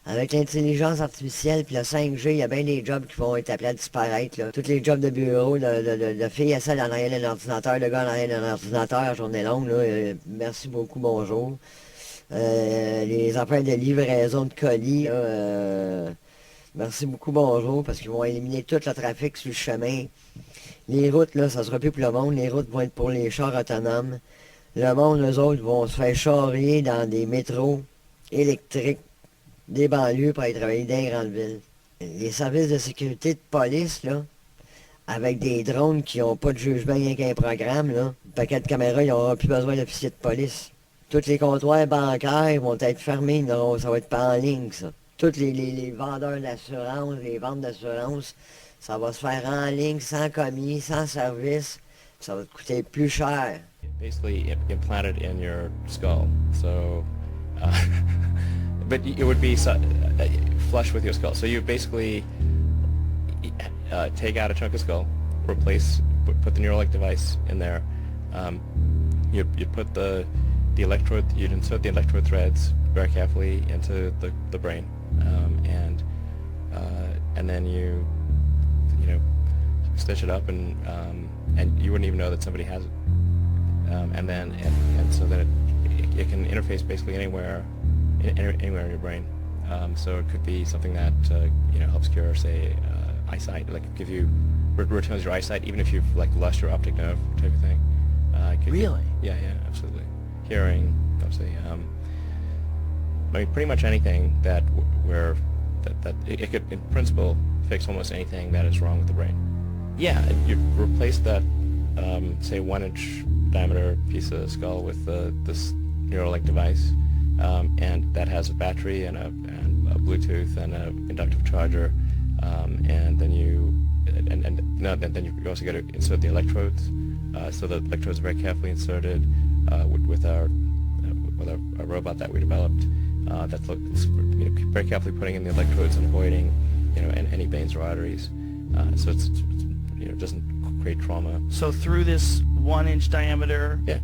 Avec l'intelligence artificielle puis le 5G, il y a bien des jobs qui vont être appelés à disparaître. Là. Tous les jobs de bureau, de filles assises en arrière d'un ordinateur, de gars en arrière d'un ordinateur, journée longue. Là, merci beaucoup, bonjour. Les emplois de livraison de colis, là, merci beaucoup, bonjour, parce qu'ils vont éliminer tout le trafic sur le chemin. Les routes, là, ça sera plus pour le monde. Les routes vont être pour les chars autonomes. Le monde, eux autres, vont se faire charrier dans des métros électriques des banlieues pour aller travailler dans les grandes villes. Les services de sécurité de police, là, avec des drones qui n'ont pas de jugement, rien qu'un programme, là, un paquet de caméras, ils n'auront plus besoin d'officiers de police. Tous les comptoirs bancaires vont être fermés, non, ça va être pas en ligne, ça. Tous les vendeurs d'assurance, les ventes d'assurance, ça va se faire en ligne, sans commis, sans service. Ça va te coûter plus cher. Basically implanted in your skull, so, but it would be flush with your skull. So you basically take out a chunk of skull, put the Neuralink device in there. You put the electrode, you'd insert the electrode threads very carefully into the brain, and then you stitch it up, and you wouldn't even know that somebody has it. And so that it can interface basically anywhere in your brain. So it could be something that helps cure, say, eyesight, like give you returns your eyesight, even if you've like lost your optic nerve type of thing. Really? Yeah, absolutely. Hearing, obviously. I mean, pretty much anything that it could, in principle, fix almost anything that is wrong with the brain. Yeah, you replace that, say, 1-inch diameter piece of skull with this Neuralink device, and that has a battery and a Bluetooth and an inductive charger, and then you also got to insert the electrodes. So the electrodes are very carefully inserted with our robot that we developed. That's very carefully putting in the electrodes and avoiding any veins or arteries, so it's doesn't create trauma. So through this 1-inch diameter Yeah.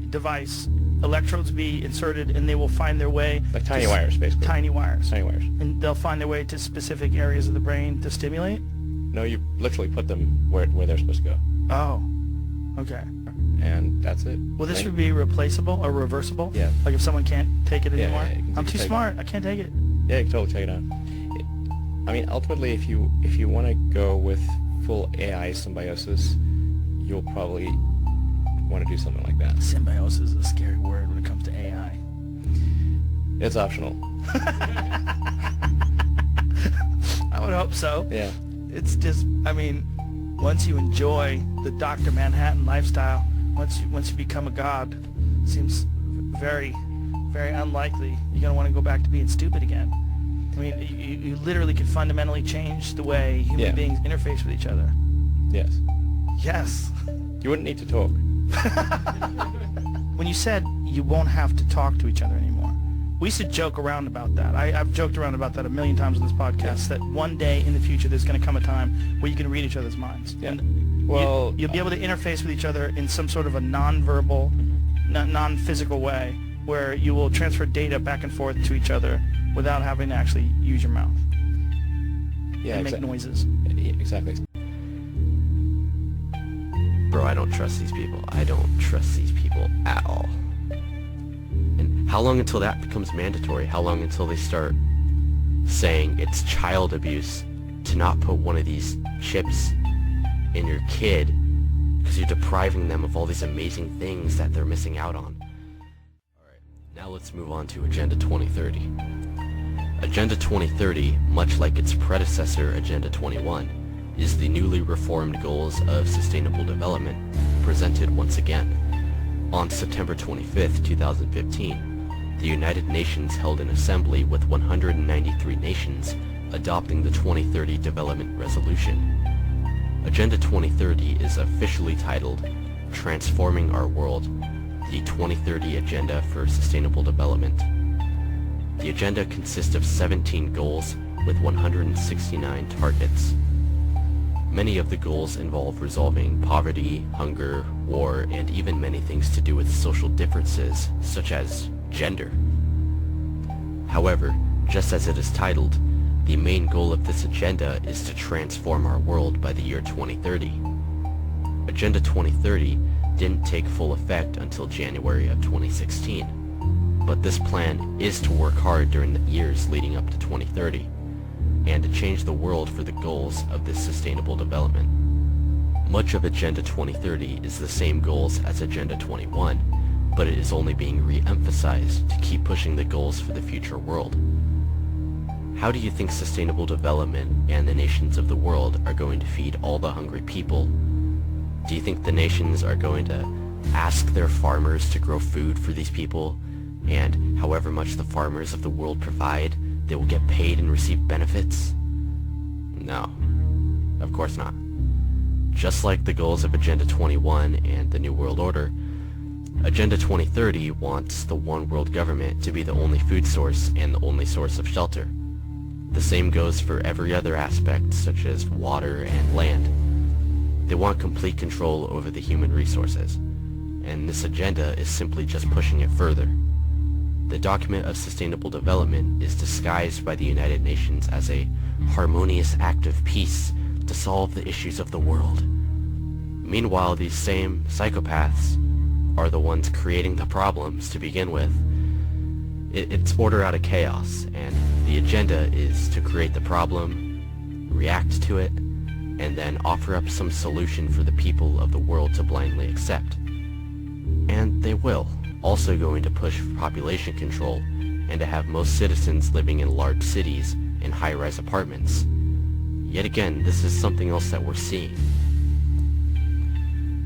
device, electrodes be inserted and they will find their way... Like tiny wires, basically. Tiny wires. Tiny wires. And they'll find their way to specific areas of the brain to stimulate? No, you literally put them where they're supposed to go. Oh, okay. And that's it. Will this be replaceable or reversible? Yeah. Like if someone can't take it Yeah, anymore? yeah, you I'm can too take smart. I can't take it. Yeah, you can totally check it out. I mean, ultimately, if you want to go with full AI symbiosis, you'll probably want to do something like that. Symbiosis is a scary word when it comes to AI. It's optional. I would hope so. Yeah. It's just, I mean, once you enjoy the Dr. Manhattan lifestyle, once you become a god, seems very, very unlikely you're going to want to go back to being stupid again. I mean, you literally could fundamentally change the way human beings interface with each other. Yes. Yes. You wouldn't need to talk. When you said you won't have to talk to each other anymore, we used to joke around about that. I've joked around about that a million times on this podcast, that one day in the future there's going to come a time where you can read each other's minds. Yeah. And Well, you'll be able to interface with each other in some sort of a non-verbal, non-physical way, where you will transfer data back and forth to each other without having to actually use your mouth and make noises. Yeah, exactly. Bro, I don't trust these people. I don't trust these people at all. And how long until that becomes mandatory? How long until they start saying it's child abuse to not put one of these chips in your kid because you're depriving them of all these amazing things that they're missing out on? Alright, now let's move on to Agenda 2030. Agenda 2030, much like its predecessor Agenda 21, is the newly reformed goals of sustainable development presented once again. On September 25th, 2015, the United Nations held an assembly with 193 nations adopting the 2030 Development Resolution. Agenda 2030 is officially titled Transforming Our World, the 2030 Agenda for Sustainable Development. The agenda consists of 17 goals with 169 targets. Many of the goals involve resolving poverty, hunger, war, and even many things to do with social differences, such as gender. However, Just as it is titled, the main goal of this agenda is to transform our world by the year 2030. Agenda 2030 didn't take full effect until January of 2016, but this plan is to work hard during the years leading up to 2030, and to change the world for the goals of this sustainable development. Much of Agenda 2030 is the same goals as Agenda 21, but it is only being re-emphasized to keep pushing the goals for the future world. How do you think sustainable development and the nations of the world are going to feed all the hungry people? Do you think the nations are going to ask their farmers to grow food for these people, and however much the farmers of the world provide, they will get paid and receive benefits? No, of course not. Just like the goals of Agenda 21 and the New World Order, Agenda 2030 wants the one world government to be the only food source and the only source of shelter. The same goes for every other aspect, such as water and land. They want complete control over the human resources, and this agenda is simply just pushing it further. The document of sustainable development is disguised by the United Nations as a harmonious act of peace to solve the issues of the world. Meanwhile, these same psychopaths are the ones creating the problems to begin with. It's order out of chaos, and the agenda is to create the problem, react to it, and then offer up some solution for the people of the world to blindly accept. And they will. Also going to push for population control and to have most citizens living in large cities in high-rise apartments. Yet again, this is something else that we're seeing.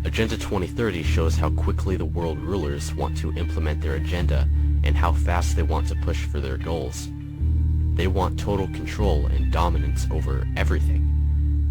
Agenda 2030 shows how quickly the world rulers want to implement their agenda and how fast they want to push for their goals. They want total control and dominance over everything.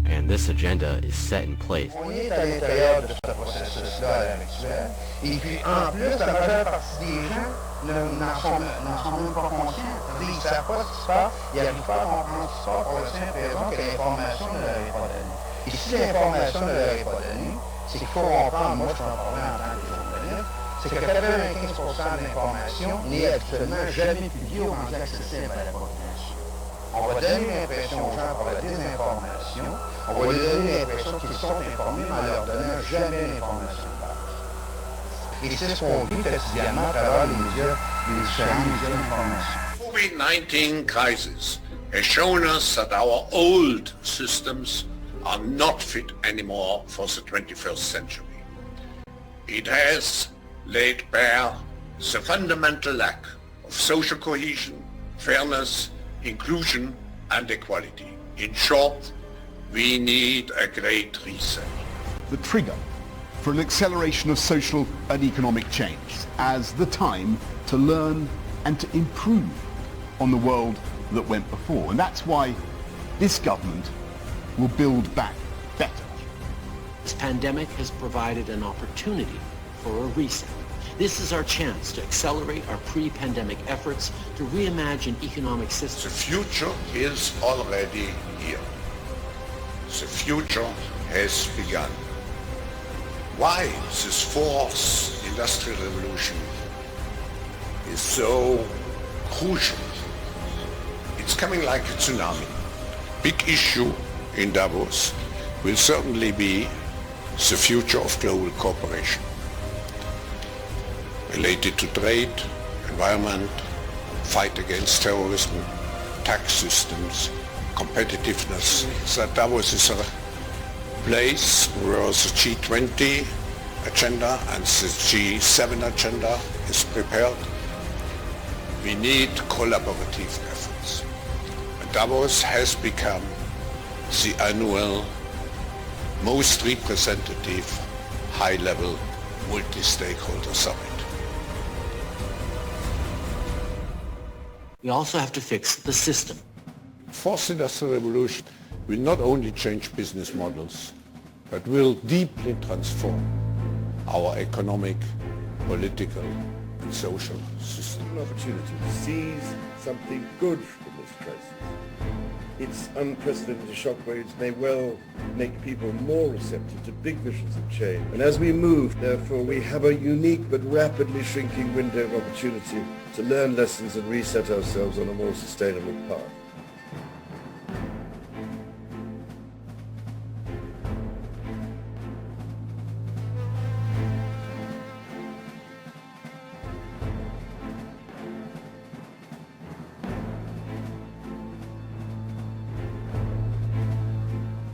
And this agenda is set in place. On est à l'intérieur de ce processus-là à l'heure actuelle. Et puis, en plus, la majeure partie des gens n'en sont même pas conscients. Ils ne savent pas ce qui se passe, ils n'arrivent pas à comprendre ce qui se passe pour la simple raison que l'information ne leur est pas donnée. Et si l'information ne leur est pas donnée, c'est qu'il faut comprendre, moi je t'en parlais en tant que journaliste, c'est que 95% de l'information n'est actuellement jamais publiée ou rendue accessible à la population. On va donner l'impression aux gens par la désinformation, on va leur donner l'impression qu'ils sont informés en leur donnant jamais l'information de base. Et c'est ce qu'on vit quotidiennement à travers les médias, les différents médias d'information. COVID-19 crisis has shown us that our old systems are not fit anymore for the 21st century. It has laid bare the fundamental lack of social cohesion, fairness, inclusion and equality. In short, we need a great reset. The trigger for an acceleration of social and economic change as the time to learn and to improve on the world that went before. And that's why this government will build back better. This pandemic has provided an opportunity for a reset. This is our chance to accelerate our pre-pandemic efforts to reimagine economic systems. The future is already here. The future has begun. Why this fourth industrial revolution is so crucial? It's coming like a tsunami. Big issue in Davos will certainly be the future of global cooperation, related to trade, environment, fight against terrorism, tax systems, competitiveness. So Davos is a place where the G20 agenda and the G7 agenda is prepared. We need collaborative efforts. Davos has become the annual, most representative, high-level, multi-stakeholder summit. We also have to fix the system. Fourth industrial revolution will not only change business models, but will deeply transform our economic, political, and social system. An opportunity to seize something good from this crisis. its unprecedented shockwaves may well make people more receptive to big visions of change. And as we move, therefore, we have a unique but rapidly shrinking window of opportunity to learn lessons and reset ourselves on a more sustainable path.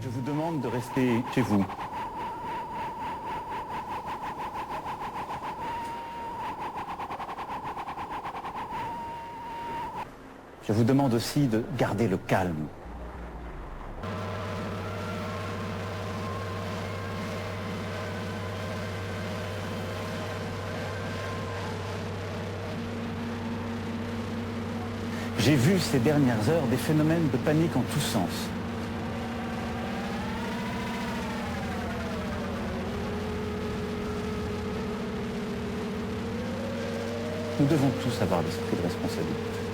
Je vous demande de rester chez vous. Je vous demande aussi de garder le calme. J'ai vu ces dernières heures des phénomènes de panique en tous sens. Nous devons tous avoir l'esprit de responsabilité.